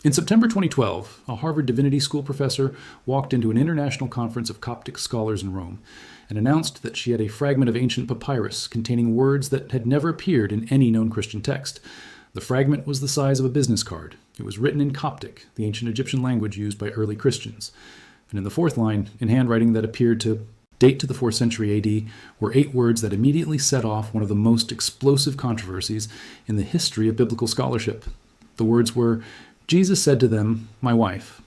In September 2012, a Harvard Divinity School professor walked into an international conference of Coptic scholars in Rome and announced that she had a fragment of ancient papyrus containing words that had never appeared in any known Christian text. The fragment was the size of a business card. It was written in Coptic, the ancient Egyptian language used by early Christians. And in the fourth line, in handwriting that appeared to date to the 4th century AD, were 8 words that immediately set off one of the most explosive controversies in the history of biblical scholarship. The words were, "Jesus said to them, 'My wife.'"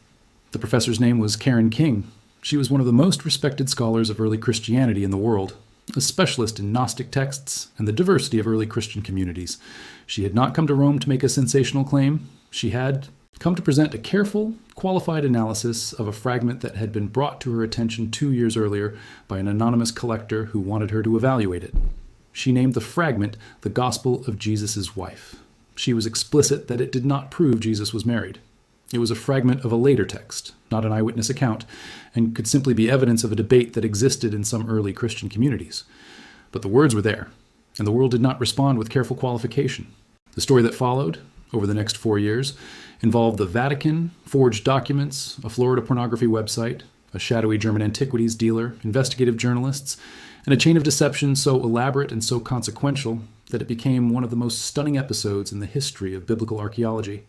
The professor's name was Karen King. She was one of the most respected scholars of early Christianity in the world, a specialist in Gnostic texts and the diversity of early Christian communities. She had not come to Rome to make a sensational claim. She had come to present a careful, qualified analysis of a fragment that had been brought to her attention 2 years earlier by an anonymous collector who wanted her to evaluate it. She named the fragment the Gospel of Jesus' Wife. She was explicit that it did not prove Jesus was married. It was a fragment of a later text, not an eyewitness account, and could simply be evidence of a debate that existed in some early Christian communities. But the words were there, and the world did not respond with careful qualification. The story that followed, over the next 4 years, involved the Vatican, forged documents, a Florida pornography website, a shadowy German antiquities dealer, investigative journalists, and a chain of deception so elaborate and so consequential that it became one of the most stunning episodes in the history of biblical archaeology.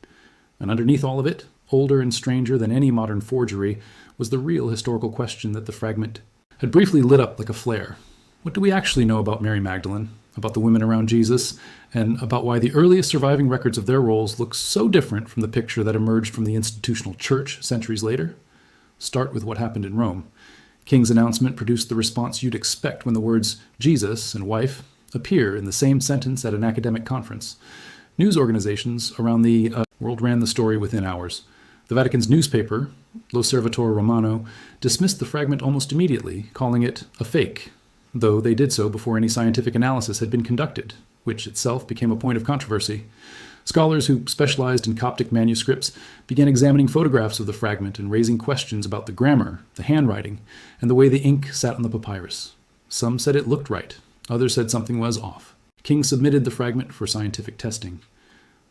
And underneath all of it, older and stranger than any modern forgery, was the real historical question that the fragment had briefly lit up like a flare. What do we actually know about Mary Magdalene, about the women around Jesus, and about why the earliest surviving records of their roles look so different from the picture that emerged from the institutional church centuries later? Start with what happened in Rome. King's announcement produced the response you'd expect when the words Jesus and wife appear in the same sentence at an academic conference. News organizations around the world ran the story within hours. The Vatican's newspaper, L'Osservatore Romano, dismissed the fragment almost immediately, calling it a fake, though they did so before any scientific analysis had been conducted, which itself became a point of controversy. Scholars who specialized in Coptic manuscripts began examining photographs of the fragment and raising questions about the grammar, the handwriting, and the way the ink sat on the papyrus. Some said it looked right. Others said something was off. King submitted the fragment for scientific testing.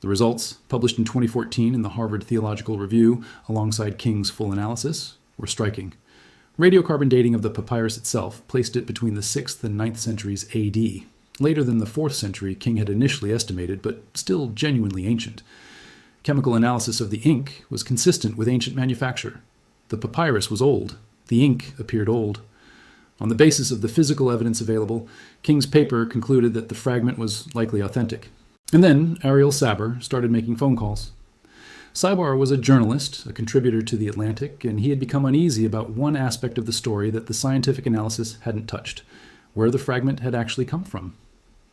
The results, published in 2014 in the Harvard Theological Review alongside King's full analysis, were striking. Radiocarbon dating of the papyrus itself placed it between the 6th and 9th centuries AD, later than the 4th century King had initially estimated, but still genuinely ancient. Chemical analysis of the ink was consistent with ancient manufacture. The papyrus was old. The ink appeared old. On the basis of the physical evidence available, King's paper concluded that the fragment was likely authentic. And then Ariel Saber started making phone calls. Saber was a journalist, a contributor to The Atlantic, and he had become uneasy about one aspect of the story that the scientific analysis hadn't touched, where the fragment had actually come from.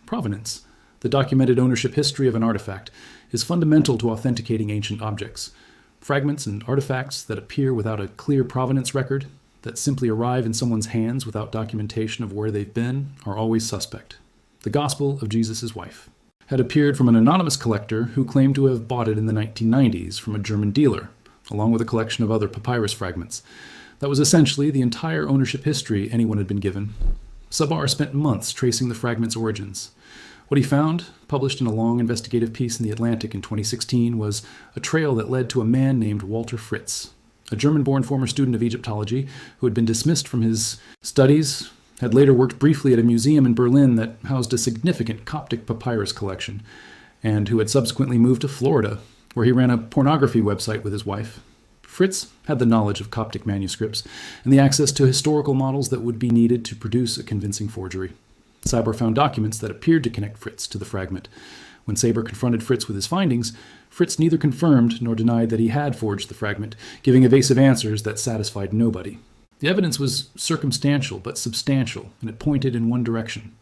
Provenance, the documented ownership history of an artifact, is fundamental to authenticating ancient objects. Fragments and artifacts that appear without a clear provenance record, that simply arrive in someone's hands without documentation of where they've been, are always suspect. The Gospel of Jesus' Wife had appeared from an anonymous collector who claimed to have bought it in the 1990s from a German dealer, along with a collection of other papyrus fragments. That was essentially the entire ownership history anyone had been given. Sabar spent months tracing the fragment's origins. What he found, published in a long investigative piece in The Atlantic in 2016, was a trail that led to a man named Walter Fritz, a German-born former student of Egyptology who had been dismissed from his studies, had later worked briefly at a museum in Berlin that housed a significant Coptic papyrus collection, and who had subsequently moved to Florida, where he ran a pornography website with his wife. Fritz had the knowledge of Coptic manuscripts and the access to historical models that would be needed to produce a convincing forgery. Saber found documents that appeared to connect Fritz to the fragment. When Saber confronted Fritz with his findings, Fritz neither confirmed nor denied that he had forged the fragment, giving evasive answers that satisfied nobody. The evidence was circumstantial but substantial, and it pointed in one direction.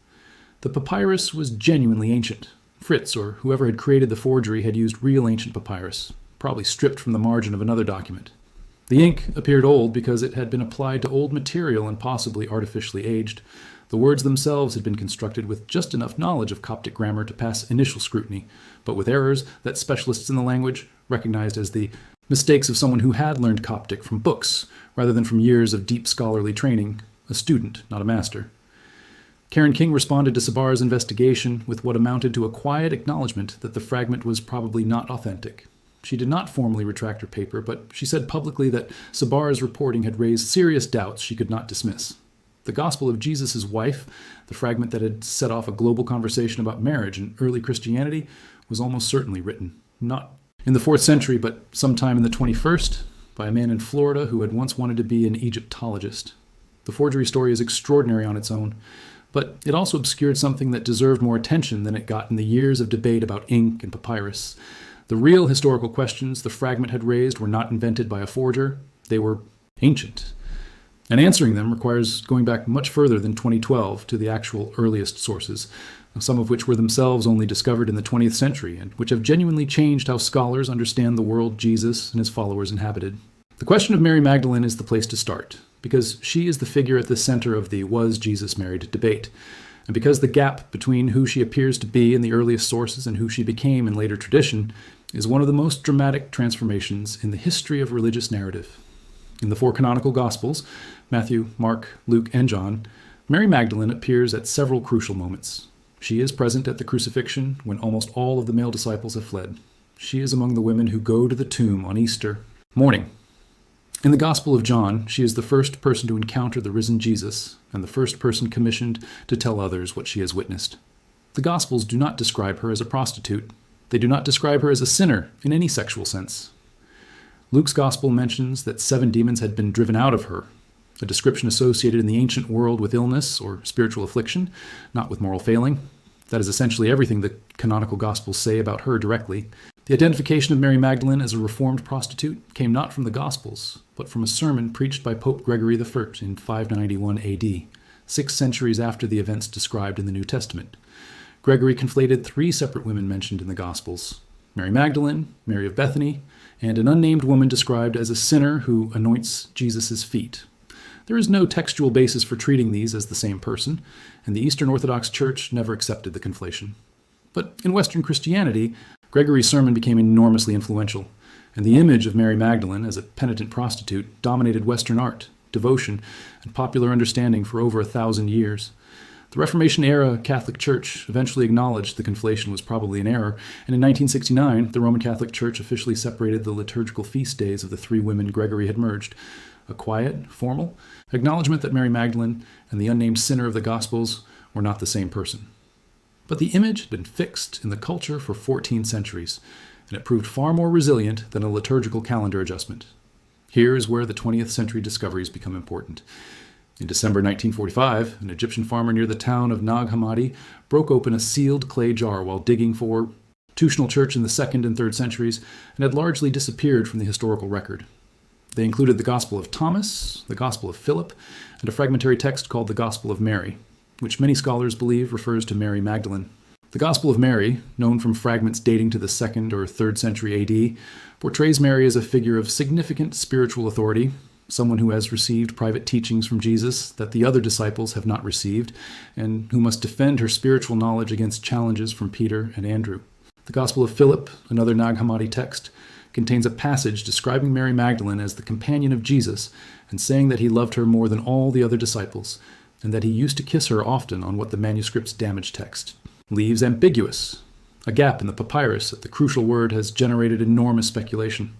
The papyrus was genuinely ancient. Fritz, or whoever had created the forgery, had used real ancient papyrus, probably stripped from the margin of another document. The ink appeared old because it had been applied to old material and possibly artificially aged. The words themselves had been constructed with just enough knowledge of Coptic grammar to pass initial scrutiny, but with errors that specialists in the language recognized as the mistakes of someone who had learned Coptic from books rather than from years of deep scholarly training, a student, not a master. Karen King responded to Sabar's investigation with what amounted to a quiet acknowledgement that the fragment was probably not authentic. She did not formally retract her paper, but she said publicly that Sabar's reporting had raised serious doubts she could not dismiss. The Gospel of Jesus' Wife, the fragment that had set off a global conversation about marriage in early Christianity, was almost certainly written, not in the 4th century, but sometime in the 21st, by a man in Florida who had once wanted to be an Egyptologist. The forgery story is extraordinary on its own, but it also obscured something that deserved more attention than it got in the years of debate about ink and papyrus. The real historical questions the fragment had raised were not invented by a forger. They were ancient. And answering them requires going back much further than 2012 to the actual earliest sources, some of which were themselves only discovered in the 20th century and which have genuinely changed how scholars understand the world Jesus and his followers inhabited. The question of Mary Magdalene is the place to start, because she is the figure at the center of the "was Jesus married" debate, and because the gap between who she appears to be in the earliest sources and who she became in later tradition is one of the most dramatic transformations in the history of religious narrative. In the 4 canonical Gospels, Matthew, Mark, Luke, and John, Mary Magdalene appears at several crucial moments. She is present at the crucifixion when almost all of the male disciples have fled. She is among the women who go to the tomb on Easter morning. In the Gospel of John, she is the first person to encounter the risen Jesus and the first person commissioned to tell others what she has witnessed. The Gospels do not describe her as a prostitute. They do not describe her as a sinner in any sexual sense. Luke's Gospel mentions that 7 demons had been driven out of her, a description associated in the ancient world with illness or spiritual affliction, not with moral failing. That is essentially everything the canonical Gospels say about her directly. The identification of Mary Magdalene as a reformed prostitute came not from the Gospels, but from a sermon preached by Pope Gregory I in 591 AD, 6 centuries after the events described in the New Testament. Gregory conflated 3 separate women mentioned in the Gospels: Mary Magdalene, Mary of Bethany, and an unnamed woman described as a sinner who anoints Jesus' feet. There is no textual basis for treating these as the same person, and the Eastern Orthodox Church never accepted the conflation. But in Western Christianity, Gregory's sermon became enormously influential, and the image of Mary Magdalene as a penitent prostitute dominated Western art, devotion, and popular understanding for over 1,000 years. The Reformation-era Catholic Church eventually acknowledged the conflation was probably an error, and in 1969, the Roman Catholic Church officially separated the liturgical feast days of the 3 women Gregory had merged. A quiet, formal acknowledgement that Mary Magdalene and the unnamed sinner of the Gospels were not the same person. But the image had been fixed in the culture for 14 centuries, and it proved far more resilient than a liturgical calendar adjustment. Here is where the 20th century discoveries become important. In December 1945, an Egyptian farmer near the town of Nag Hammadi broke open a sealed clay jar while digging for institutional church in the 2nd and 3rd centuries and had largely disappeared from the historical record. They included the Gospel of Thomas, the Gospel of Philip, and a fragmentary text called the Gospel of Mary, which many scholars believe refers to Mary Magdalene. The Gospel of Mary, known from fragments dating to the 2nd or 3rd century AD, portrays Mary as a figure of significant spiritual authority, someone who has received private teachings from Jesus that the other disciples have not received, and who must defend her spiritual knowledge against challenges from Peter and Andrew. The Gospel of Philip, another Nag Hammadi text, contains a passage describing Mary Magdalene as the companion of Jesus and saying that he loved her more than all the other disciples, and that he used to kiss her often on what the manuscript's damaged text leaves ambiguous. A gap in the papyrus at the crucial word has generated enormous speculation.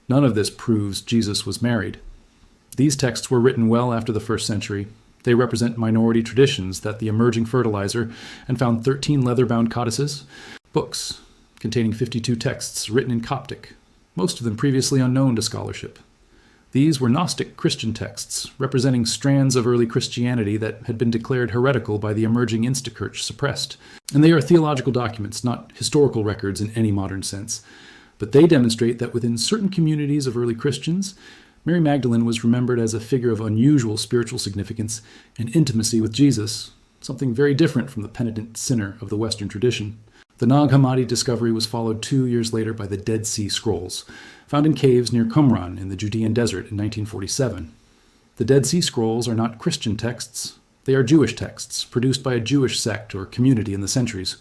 None of this proves Jesus was married. These texts were written well after the 1st century. They represent minority traditions that the emerging fertilizer and found 13 leather-bound codices, books containing 52 texts written in Coptic, most of them previously unknown to scholarship. These were Gnostic Christian texts, representing strands of early Christianity that had been declared heretical by the emerging Instachurch suppressed. And they are theological documents, not historical records in any modern sense. But they demonstrate that within certain communities of early Christians, Mary Magdalene was remembered as a figure of unusual spiritual significance and intimacy with Jesus, something very different from the penitent sinner of the Western tradition. The Nag Hammadi discovery was followed 2 years later by the Dead Sea Scrolls, found in caves near Qumran in the Judean desert in 1947. The Dead Sea Scrolls are not Christian texts. They are Jewish texts, produced by a Jewish sect or community in the centuries.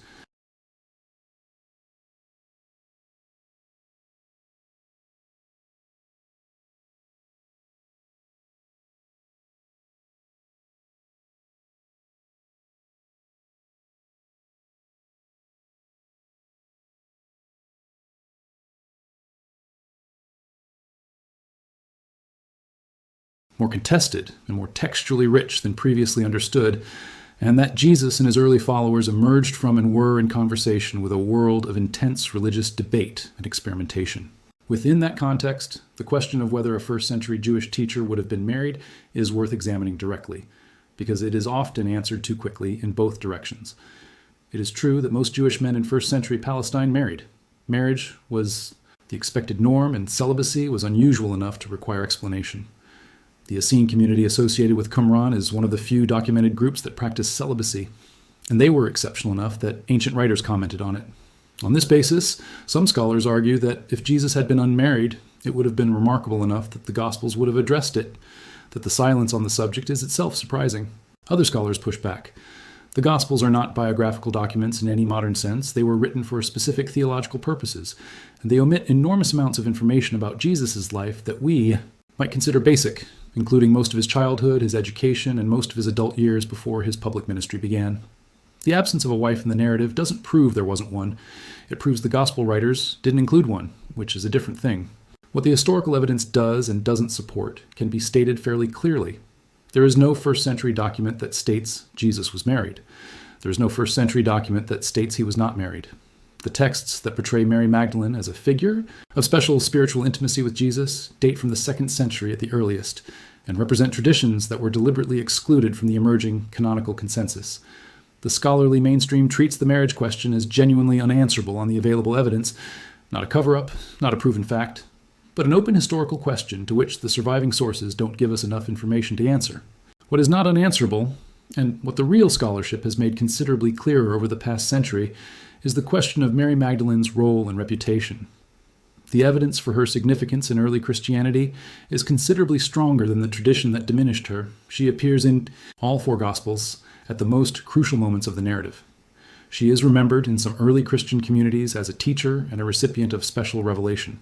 more contested, and more textually rich than previously understood, and that Jesus and his early followers emerged from and were in conversation with a world of intense religious debate and experimentation. Within that context, the question of whether a first-century Jewish teacher would have been married is worth examining directly, because it is often answered too quickly in both directions. It is true that most Jewish men in first-century Palestine married. Marriage was the expected norm, and celibacy was unusual enough to require explanation. The Essene community associated with Qumran is one of the few documented groups that practice celibacy, and they were exceptional enough that ancient writers commented on it. On this basis, some scholars argue that if Jesus had been unmarried, it would have been remarkable enough that the Gospels would have addressed it, that the silence on the subject is itself surprising. Other scholars push back. The Gospels are not biographical documents in any modern sense. They were written for specific theological purposes, and they omit enormous amounts of information about Jesus' life that we might consider basic, including most of his childhood, his education, and most of his adult years before his public ministry began. The absence of a wife in the narrative doesn't prove there wasn't one. It proves the gospel writers didn't include one, which is a different thing. What the historical evidence does and doesn't support can be stated fairly clearly. There is no first-century document that states Jesus was married. There is no first-century document that states he was not married. The texts that portray Mary Magdalene as a figure of special spiritual intimacy with Jesus date from the 2nd century at the earliest, and represent traditions that were deliberately excluded from the emerging canonical consensus. The scholarly mainstream treats the marriage question as genuinely unanswerable on the available evidence, not a cover-up, not a proven fact, but an open historical question to which the surviving sources don't give us enough information to answer. What is not unanswerable, and what the real scholarship has made considerably clearer over the past century, is the question of Mary Magdalene's role and reputation. The evidence for her significance in early Christianity is considerably stronger than the tradition that diminished her. She appears in all 4 Gospels at the most crucial moments of the narrative. She is remembered in some early Christian communities as a teacher and a recipient of special revelation.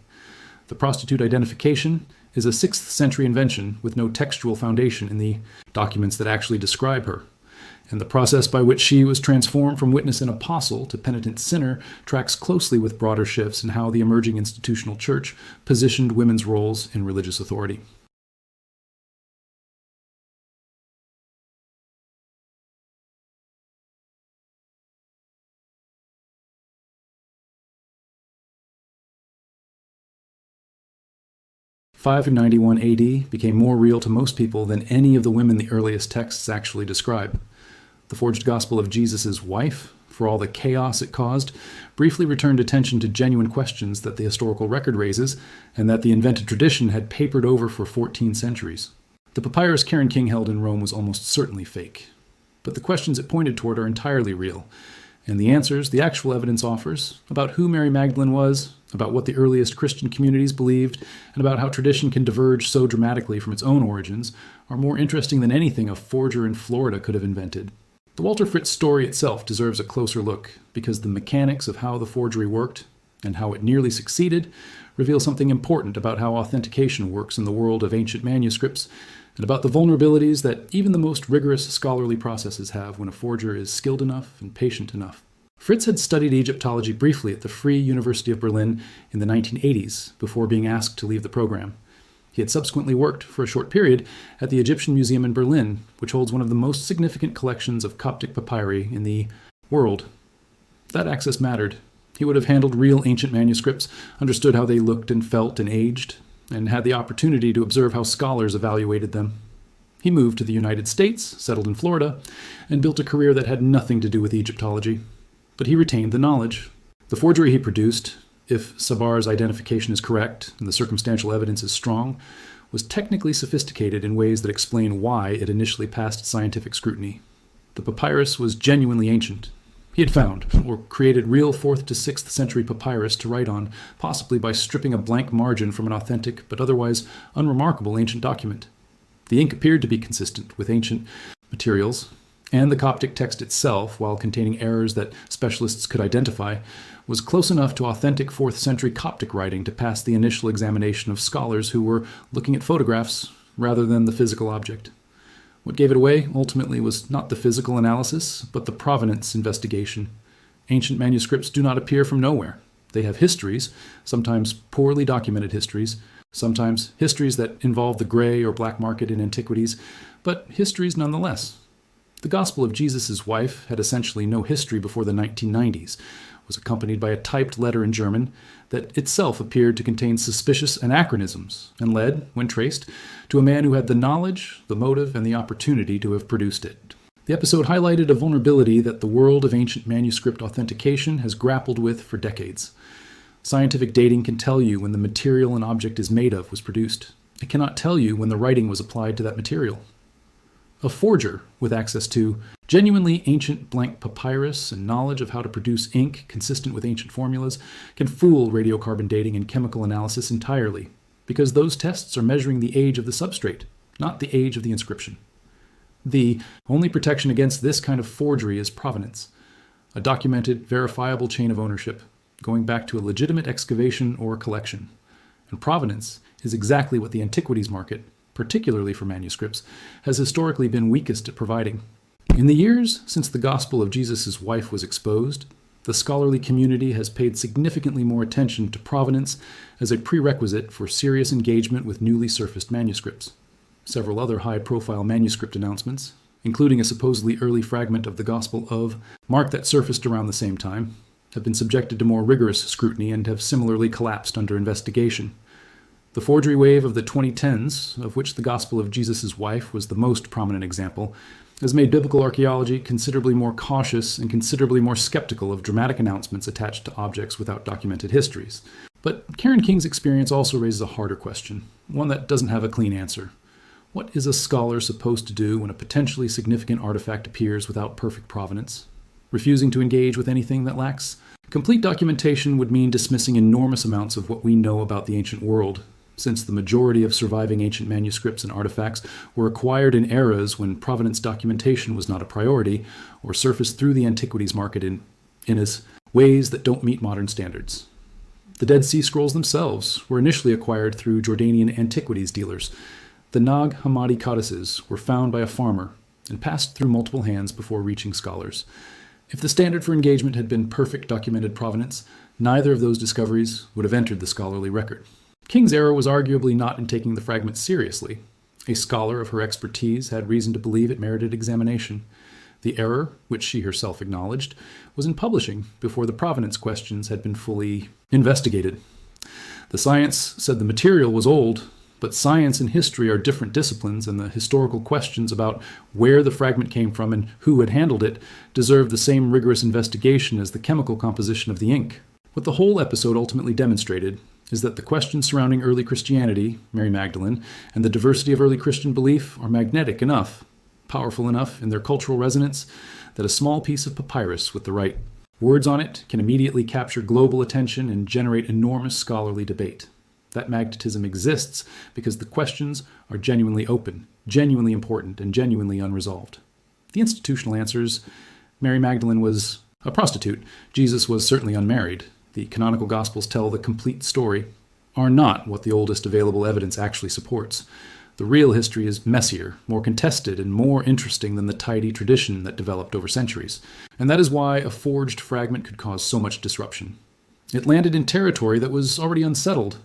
The prostitute identification is a 6th century invention with no textual foundation in the documents that actually describe her. And the process by which she was transformed from witness and apostle to penitent sinner tracks closely with broader shifts in how the emerging institutional church positioned women's roles in religious authority. "591 AD became more real to most people than any of the women the earliest texts actually describe. The forged gospel of Jesus' wife, for all the chaos it caused, briefly returned attention to genuine questions that the historical record raises and that the invented tradition had papered over for 14 centuries. The papyrus Karen King held in Rome was almost certainly fake. But the questions it pointed toward are entirely real, and the answers the actual evidence offers about who Mary Magdalene was, about what the earliest Christian communities believed, and about how tradition can diverge so dramatically from its own origins, are more interesting than anything a forger in Florida could have invented. The Walter Fritz story itself deserves a closer look, because the mechanics of how the forgery worked, and how it nearly succeeded, reveal something important about how authentication works in the world of ancient manuscripts, and about the vulnerabilities that even the most rigorous scholarly processes have when a forger is skilled enough and patient enough. Fritz had studied Egyptology briefly at the Free University of Berlin in the 1980s before being asked to leave the program. He had subsequently worked for a short period at the Egyptian Museum in Berlin, which holds one of the most significant collections of Coptic papyri in the world. That access mattered. He would have handled real ancient manuscripts, understood how they looked and felt and aged, and had the opportunity to observe how scholars evaluated them. He moved to the United States, settled in Florida, and built a career that had nothing to do with Egyptology. But he retained the knowledge. The forgery he produced, if Sabar's identification is correct and the circumstantial evidence is strong, was technically sophisticated in ways that explain why it initially passed scientific scrutiny. The papyrus was genuinely ancient. He had found, or created real 4th to 6th century papyrus to write on, possibly by stripping a blank margin from an authentic but otherwise unremarkable ancient document. The ink appeared to be consistent with ancient materials, and the Coptic text itself, while containing errors that specialists could identify, was close enough to authentic 4th century Coptic writing to pass the initial examination of scholars who were looking at photographs rather than the physical object. What gave it away, ultimately, was not the physical analysis, but the provenance investigation. Ancient manuscripts do not appear from nowhere. They have histories, sometimes poorly documented histories, Sometimes histories that involve the gray or black market in antiquities, but histories nonetheless. The Gospel of Jesus' Wife had essentially no history before the 1990s, was accompanied by a typed letter in German that itself appeared to contain suspicious anachronisms and led, when traced, to a man who had the knowledge, the motive, and the opportunity to have produced it. The episode highlighted a vulnerability that the world of ancient manuscript authentication has grappled with for decades. Scientific dating can tell you when the material an object is made of was produced. It cannot tell you when the writing was applied to that material. A forger with access to genuinely ancient blank papyrus and knowledge of how to produce ink consistent with ancient formulas can fool radiocarbon dating and chemical analysis entirely, because those tests are measuring the age of the substrate, not the age of the inscription. The only protection against this kind of forgery is provenance, a documented, verifiable chain of ownership, going back to a legitimate excavation or collection. And provenance is exactly what the antiquities market, particularly for manuscripts, has historically been weakest at providing. In the years since the Gospel of Jesus' Wife was exposed, the scholarly community has paid significantly more attention to provenance as a prerequisite for serious engagement with newly surfaced manuscripts. Several other high-profile manuscript announcements, including a supposedly early fragment of the Gospel of Mark that surfaced around the same time, have been subjected to more rigorous scrutiny and have similarly collapsed under investigation. The forgery wave of the 2010s, of which the Gospel of Jesus' Wife was the most prominent example, has made biblical archaeology considerably more cautious and considerably more skeptical of dramatic announcements attached to objects without documented histories. But Karen King's experience also raises a harder question, one that doesn't have a clean answer. What is a scholar supposed to do when a potentially significant artifact appears without perfect provenance? Refusing to engage with anything that lacks complete documentation would mean dismissing enormous amounts of what we know about the ancient world, since the majority of surviving ancient manuscripts and artifacts were acquired in eras when provenance documentation was not a priority or surfaced through the antiquities market in as ways that don't meet modern standards. The Dead Sea Scrolls themselves were initially acquired through Jordanian antiquities dealers. The Nag Hammadi codices were found by a farmer and passed through multiple hands before reaching scholars. If the standard for engagement had been perfect documented provenance, neither of those discoveries would have entered the scholarly record. King's error was arguably not in taking the fragment seriously. A scholar of her expertise had reason to believe it merited examination. The error, which she herself acknowledged, was in publishing before the provenance questions had been fully investigated. The science said the material was old, but science and history are different disciplines, and the historical questions about where the fragment came from and who had handled it deserve the same rigorous investigation as the chemical composition of the ink. What the whole episode ultimately demonstrated is that the questions surrounding early Christianity, Mary Magdalene, and the diversity of early Christian belief are magnetic enough, powerful enough in their cultural resonance, that a small piece of papyrus with the right words on it can immediately capture global attention and generate enormous scholarly debate. That magnetism exists because the questions are genuinely open, genuinely important, and genuinely unresolved. The institutional answers: Mary Magdalene was a prostitute. Jesus was certainly unmarried. The canonical Gospels tell the complete story, are not what the oldest available evidence actually supports. The real history is messier, more contested, and more interesting than the tidy tradition that developed over centuries. And that is why a forged fragment could cause so much disruption. It landed in territory that was already unsettled.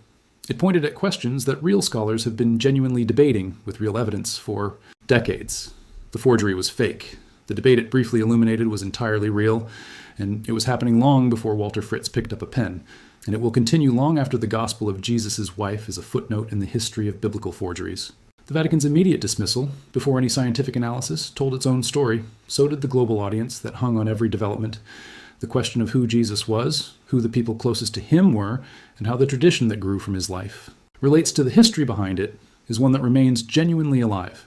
It pointed at questions that real scholars have been genuinely debating with real evidence for decades. The forgery was fake. The debate it briefly illuminated was entirely real, and it was happening long before Walter Fritz picked up a pen, and it will continue long after the Gospel of Jesus' Wife is a footnote in the history of biblical forgeries. The Vatican's immediate dismissal, before any scientific analysis, told its own story. So did the global audience that hung on every development. The question of who Jesus was, who the people closest to him were, and how the tradition that grew from his life relates to the history behind it is one that remains genuinely alive.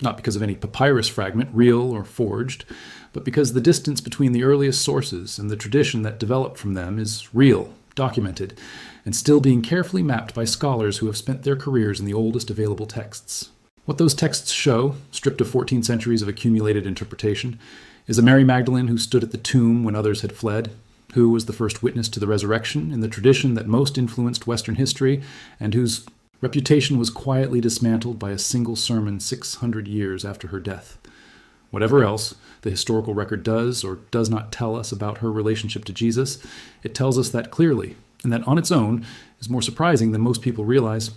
Not because of any papyrus fragment, real or forged, but because the distance between the earliest sources and the tradition that developed from them is real, documented, and still being carefully mapped by scholars who have spent their careers in the oldest available texts. What those texts show, stripped of 14 centuries of accumulated interpretation, is a Mary Magdalene who stood at the tomb when others had fled, who was the first witness to the resurrection in the tradition that most influenced Western history, and whose reputation was quietly dismantled by a single sermon 600 years after her death. Whatever else the historical record does or does not tell us about her relationship to Jesus, it tells us that clearly, and that on its own is more surprising than most people realize.